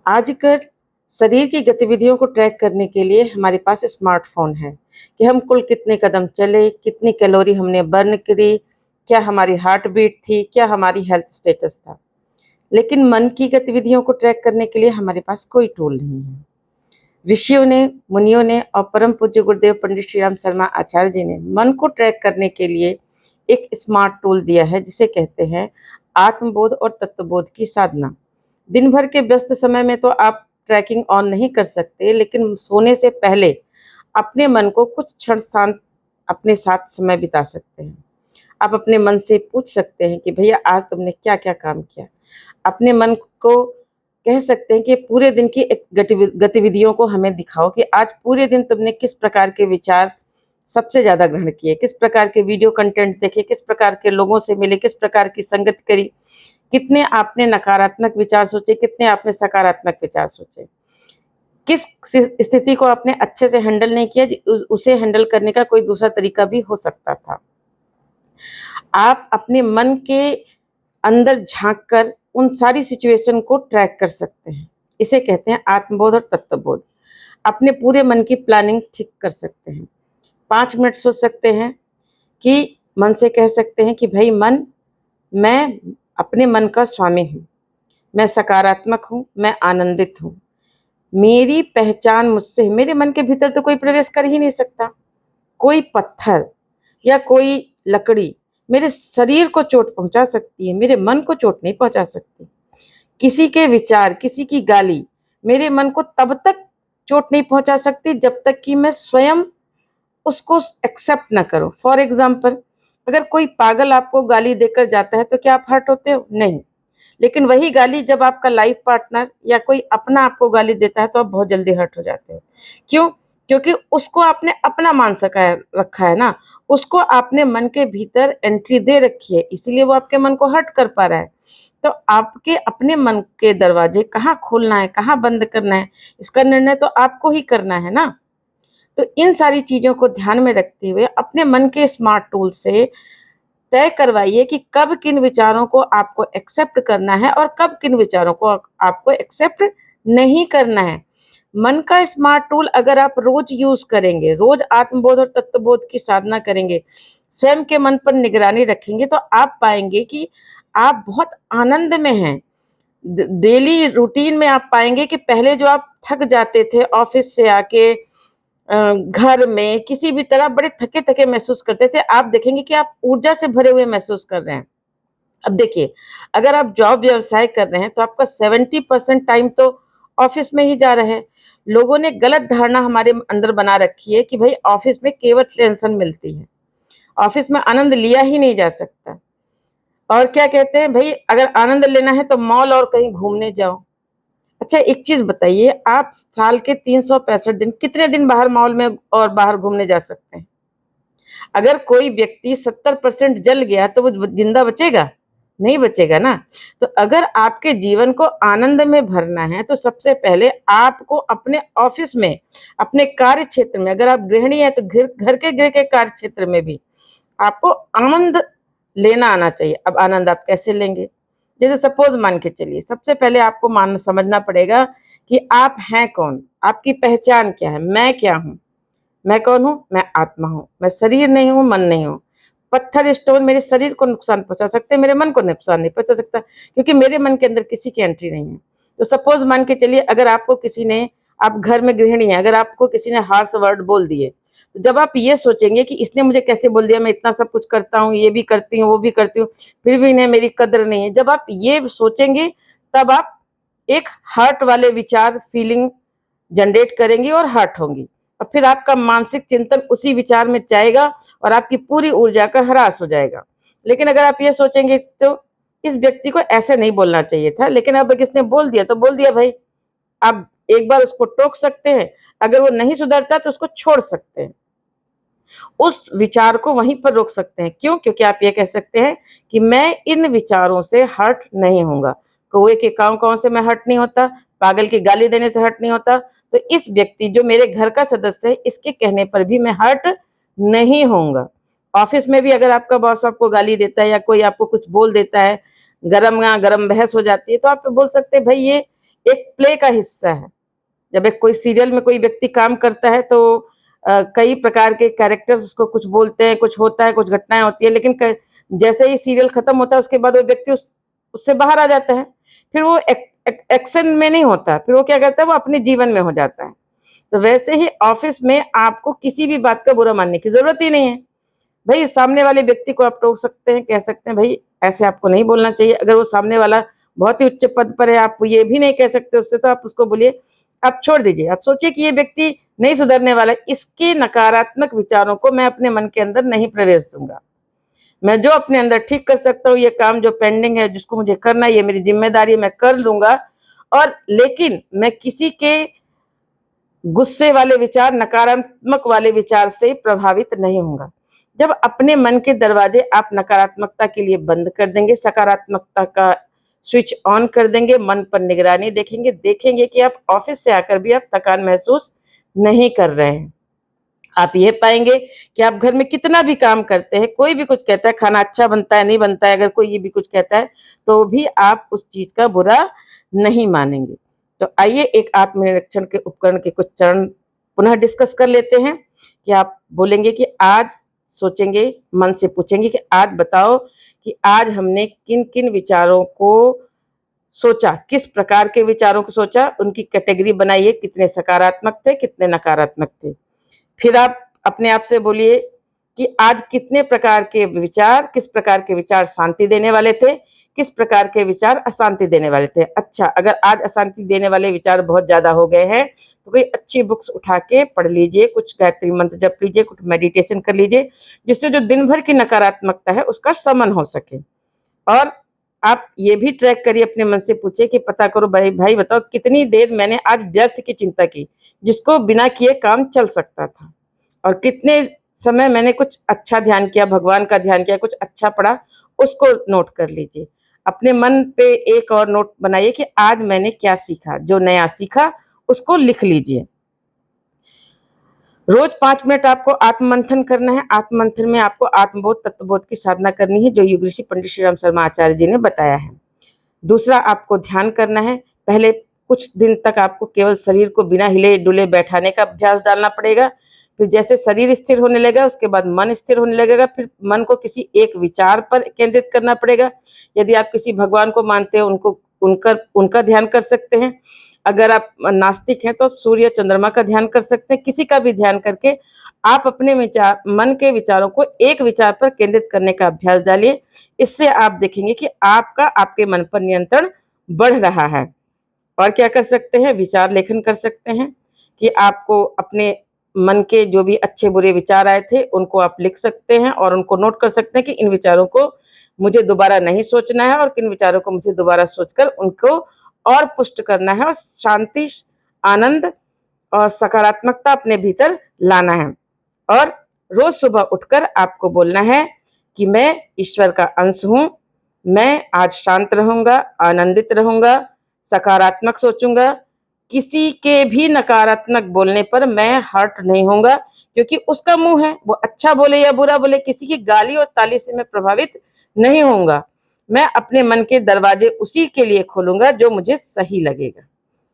आजकल शरीर की गतिविधियों को ट्रैक करने के लिए हमारे पास स्मार्टफ़ोन है कि हम कुल कितने कदम चले, कितनी कैलोरी हमने बर्न करी, क्या हमारी हार्ट बीट थी, क्या हमारी हेल्थ स्टेटस था। लेकिन मन की गतिविधियों को ट्रैक करने के लिए हमारे पास कोई टूल नहीं है। ऋषियों ने, मुनियों ने और परम पूज्य गुरुदेव पंडित श्री राम शर्मा आचार्य जी ने मन को ट्रैक करने के लिए एक स्मार्ट टूल दिया है जिसे कहते हैं आत्मबोध और तत्वबोध की साधना। दिन भर के व्यस्त समय में तो आप ट्रैकिंग ऑन नहीं कर सकते, लेकिन सोने से पहले अपने मन को कुछ क्षण शांत अपने साथ समय बिता सकते हैं। आप अपने मन से पूछ सकते हैं कि भैया आज तुमने क्या-क्या काम किया? अपने मन को कह सकते हैं कि पूरे दिन की एक गतिविधियों को हमें दिखाओ कि आज पूरे दिन तुमने किस प्रकार के विचार सबसे ज़्यादा ग्रहण किए, किस प्रकार के वीडियो कंटेंट देखे, किस प्रकार के लोगों से मिले, किस प्रकार की संगत करी, कितने आपने नकारात्मक विचार सोचे, कितने आपने सकारात्मक विचार सोचे, किस स्थिति को आपने अच्छे से हैंडल नहीं किया, उसे हैंडल करने का कोई दूसरा तरीका भी हो सकता था। आप अपने मन के अंदर झाँक कर उन सारी सिचुएशन को ट्रैक कर सकते हैं। इसे कहते हैं आत्मबोध और तत्वबोध। अपने पूरे मन की प्लानिंग ठीक कर सकते हैं। 5 मिनट सोच सकते हैं कि मन से कह सकते हैं कि भई मन, मैं अपने मन का स्वामी हूँ। मैं सकारात्मक हूँ, मैं आनंदित हूँ। मेरी पहचान मुझसे है। मेरे मन के भीतर तो कोई प्रवेश कर ही नहीं सकता। कोई पत्थर या कोई लकड़ी मेरे शरीर को चोट पहुँचा सकती है, मेरे मन को चोट नहीं पहुँचा सकती। किसी के विचार, किसी की गाली मेरे मन को तब तक चोट नहीं पहुँचा सकती जब तक कि मैं स्वयं उसको एक्सेप्ट ना करो। फॉर एग्ज़ाम्पल, अगर कोई पागल आपको गाली देकर जाता है तो क्या आप हर्ट होते हो? नहीं। लेकिन वही गाली जब आपका लाइफ पार्टनर या कोई अपना आपको गाली देता है तो आप बहुत जल्दी हर्ट हो जाते हो। क्यों? क्योंकि उसको आपने अपना मान सका रखा है ना, उसको आपने मन के भीतर एंट्री दे रखी है, इसीलिए वो आपके मन को हर्ट कर पा रहा है। तो आपके अपने मन के दरवाजे कहाँ खोलना है, कहाँ बंद करना है, इसका निर्णय तो आपको ही करना है ना। तो इन सारी चीज़ों को ध्यान में रखते हुए अपने मन के स्मार्ट टूल से तय करवाइए कि कब किन विचारों को आपको एक्सेप्ट करना है और कब किन विचारों को आपको एक्सेप्ट नहीं करना है। मन का स्मार्ट टूल अगर आप रोज यूज करेंगे, रोज आत्मबोध और तत्वबोध की साधना करेंगे, स्वयं के मन पर निगरानी रखेंगे तो आप पाएंगे कि आप बहुत आनंद में हैं। डेली रूटीन में आप पाएंगे कि पहले जो आप थक जाते थे ऑफिस से आके, घर में किसी भी तरह बड़े थके-थके महसूस करते थे, आप देखेंगे कि आप ऊर्जा से भरे हुए महसूस कर रहे हैं। अब देखिए, अगर आप जॉब व्यवसाय कर रहे हैं तो आपका 70% टाइम तो ऑफिस में ही जा रहा है। लोगों ने गलत धारणा हमारे अंदर बना रखी है कि भई ऑफिस में केवल टेंशन मिलती है। ऑफिस में आनंद लिया ही नहीं जा सकता। और क्या कहते हैं भई, अगर आनंद लेना है तो मॉल और कहीं घूमने जाओ। अच्छा, एक चीज़ बताइए, आप साल के 365 दिन कितने दिन बाहर मॉल में और बाहर घूमने जा सकते हैं? अगर कोई व्यक्ति 70% जल गया तो वो जिंदा बचेगा? नहीं बचेगा ना। तो अगर आपके जीवन को आनंद में भरना है तो सबसे पहले आपको अपने ऑफिस में, अपने कार्य क्षेत्र में, अगर आप गृहिणी हैं तो घर के गृह के कार्य क्षेत्र में भी आपको आनंद लेना आना चाहिए। अब आनंद आप कैसे लेंगे? जैसे सपोज मान के चलिए, सबसे पहले आपको मान समझना पड़ेगा कि आप हैं कौन? आपकी पहचान क्या है? मैं क्या हूँ? मैं कौन हूँ? मैं आत्मा हूँ। मैं शरीर नहीं हूँ, मन नहीं हूँ। पत्थर, स्टोन मेरे शरीर को नुकसान पहुँचा सकते हैं, मेरे मन को नुकसान नहीं पहुँचा सकता, क्योंकि मेरे मन के अंदर किसी की एंट्री नहीं है। तो सपोज़ मान के चलिए, अगर आपको किसी ने, आप घर में गृहिणी हैं, अगर आपको किसी ने हार्श वर्ड बोल दिए, तो जब आप ये सोचेंगे कि इसने मुझे कैसे बोल दिया, मैं इतना सब कुछ करता हूँ, ये भी करती हूँ, वो भी करती हूँ, फिर भी इन्हें मेरी कदर नहीं है। जब आप ये सोचेंगे, तब आप एक हर्ट वाले विचार, फीलिंग जनरेट करेंगी और हर्ट होंगी, और फिर आपका मानसिक चिंतन उसी विचार में जाएगा और आपकी पूरी ऊर्जा का ह्रास हो जाएगा। लेकिन अगर आप ये सोचेंगे तो इस व्यक्ति को ऐसे नहीं बोलना चाहिए था, लेकिन अब किसने बोल दिया तो बोल दिया भाई। आप एक बार उसको टोक सकते हैं, अगर वो नहीं सुधरता तो उसको छोड़ सकते हैं, उस विचार को वहीं पर रोक सकते हैं। क्यों? क्योंकि आप ये कह सकते हैं कि मैं इन विचारों से हर्ट नहीं होऊंगा। कौवे के काँव-काँव से मैं हर्ट नहीं होता, पागल की गाली देने से हर्ट नहीं होता, तो इस व्यक्ति जो मेरे घर का सदस्य है, इसके कहने पर भी मैं हर्ट नहीं होऊंगा। ऑफिस में भी अगर आपका बॉस आपको गाली देता है या कोई आपको कुछ बोल देता है, गरम बहस हो जाती है, तो आप बोल सकते हैं भाई ये एक प्ले का हिस्सा है। जब एक कोई सीरियल में कोई व्यक्ति काम करता है तो कई प्रकार के कैरेक्टर्स उसको कुछ बोलते हैं, कुछ होता है, कुछ घटनाएँ होती हैं, लेकिन जैसे ही सीरियल खत्म होता है उसके बाद वो व्यक्ति उससे बाहर आ जाता है। फिर वो एक्शन में नहीं होता, फिर वो क्या करता है, वो अपने जीवन में हो जाता है। तो वैसे ही ऑफिस में आपको किसी भी बात का बुरा मानने की जरूरत ही नहीं है। भाई सामने वाले व्यक्ति को आप टोक सकते हैं, कह सकते हैं भाई ऐसे आपको नहीं बोलना चाहिए। अगर वो सामने वाला बहुत ही उच्च पद पर है, आप ये भी नहीं कह सकते उससे, तो आप उसको बोलिए, आप छोड़ दीजिए। आप सोचिए कि ये व्यक्ति नहीं सुधरने वाला है, इसके नकारात्मक विचारों को मैं अपने मन के अंदर नहीं प्रवेश दूंगा। मैं जो अपने अंदर ठीक कर सकता हूँ, ये काम जो पेंडिंग है, जिसको मुझे करना है, ये मेरी जिम्मेदारी है, मैं कर लूंगा। और लेकिन मैं किसी के गुस्से वाले विचार, नकारात्मक वाले विचार से प्रभावित नहीं होऊंगा। जब अपने मन के दरवाजे आप नकारात्मकता के लिए बंद कर देंगे, सकारात्मकता का स्विच ऑन कर देंगे, मन पर निगरानी देखेंगे, देखेंगे कि आप ऑफिस से आकर भी आप थकान महसूस नहीं कर रहे हैं। आप ये पाएंगे कि आप घर में कितना भी काम करते हैं, कोई भी कुछ कहता है, खाना अच्छा बनता है, नहीं बनता है, अगर कोई ये भी कुछ कहता है, तो भी आप उस चीज का बुरा नहीं मानेंगे। तो आइए एक आत्मनिरीक्षण के उपकरण के कुछ चरण पुनः डिस्कस कर लेते हैं। कि आप बोलेंगे कि आज सोचेंगे, मन से पूछेंगे कि आज बताओ कि आज हमने किन किन विचारों को सोचा, किस प्रकार के विचारों को सोचा, उनकी कैटेगरी बनाइए, कितने सकारात्मक थे, कितने नकारात्मक थे। फिर आप अपने आप से बोलिए कि आज कितने प्रकार के विचार, किस प्रकार के विचार शांति देने वाले थे, किस प्रकार के विचार अशांति देने वाले थे। अच्छा, अगर आज अशांति देने वाले विचार बहुत ज्यादा हो गए हैं तो कोई अच्छी बुक्स उठा के पढ़ लीजिए, कुछ गायत्री मंत्र जप लीजिए, कुछ मेडिटेशन कर लीजिए, जिससे जो दिन भर की नकारात्मकता है उसका शमन हो सके। और आप ये भी ट्रैक करिए, अपने मन से पूछिए कि पता करो भाई भाई बताओ कितनी देर मैंने आज व्यर्थ की चिंता की, जिसको बिना किए काम चल सकता था, और कितने समय मैंने कुछ अच्छा ध्यान किया, भगवान का ध्यान किया, कुछ अच्छा पढ़ा, उसको नोट कर लीजिए। अपने मन पे एक और नोट बनाइए कि आज मैंने क्या सीखा, जो नया सीखा उसको लिख लीजिए। रोज 5 मिनट आपको आत्ममंथन करना है। आत्ममंथन में आपको आत्मबोध, तत्वबोध की साधना करनी है, जो युग ऋषि पंडित श्री राम शर्मा आचार्य जी ने बताया है। दूसरा, आपको ध्यान करना है। पहले कुछ दिन तक आपको केवल शरीर को बिना हिले डुले बैठाने का अभ्यास डालना पड़ेगा। फिर जैसे शरीर स्थिर होने लगेगा, उसके बाद मन स्थिर होने लगेगा। फिर मन को किसी एक विचार पर केंद्रित करना पड़ेगा। यदि आप किसी भगवान को मानते हो, उनको उनका ध्यान कर सकते हैं। अगर आप नास्तिक हैं तो आप सूर्य चंद्रमा का ध्यान कर सकते हैं। किसी का भी ध्यान करके आप अपने विचार, मन के विचारों को एक विचार पर केंद्रित करने का अभ्यास डालिए। इससे आप देखेंगे कि आपका आपके मन पर नियंत्रण बढ़ रहा है। और क्या कर सकते हैं, विचार लेखन कर सकते हैं कि आपको अपने मन के जो भी अच्छे बुरे विचार आए थे उनको आप लिख सकते हैं और उनको नोट कर सकते हैं कि इन विचारों को मुझे दोबारा नहीं सोचना है, और किन विचारों को मुझे दोबारा सोचकर उनको और पुष्ट करना है, और शांति, आनंद और सकारात्मकता अपने भीतर लाना है। और रोज सुबह उठकर आपको बोलना है कि मैं ईश्वर का अंश हूं, मैं आज शांत रहूंगा, आनंदित रहूंगा, सकारात्मक सोचूंगा, किसी के भी नकारात्मक बोलने पर मैं हर्ट नहीं होऊंगा, क्योंकि उसका मुंह है, वो अच्छा बोले या बुरा बोले, किसी की गाली और ताली से मैं प्रभावित नहीं होऊंगा। मैं अपने मन के दरवाजे उसी के लिए खोलूंगा जो मुझे सही लगेगा।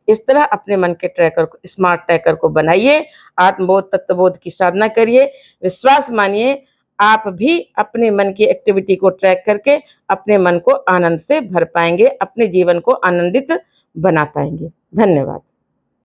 इस तरह अपने मन के ट्रैकर को, स्मार्ट ट्रैकर को बनाइए, आत्मबोध, तत्वबोध की साधना करिए। विश्वास मानिए, आप भी अपने मन की एक्टिविटी को ट्रैक करके अपने मन को आनंद से भर पाएंगे, अपने जीवन को आनंदित बना पाएंगे। धन्यवाद।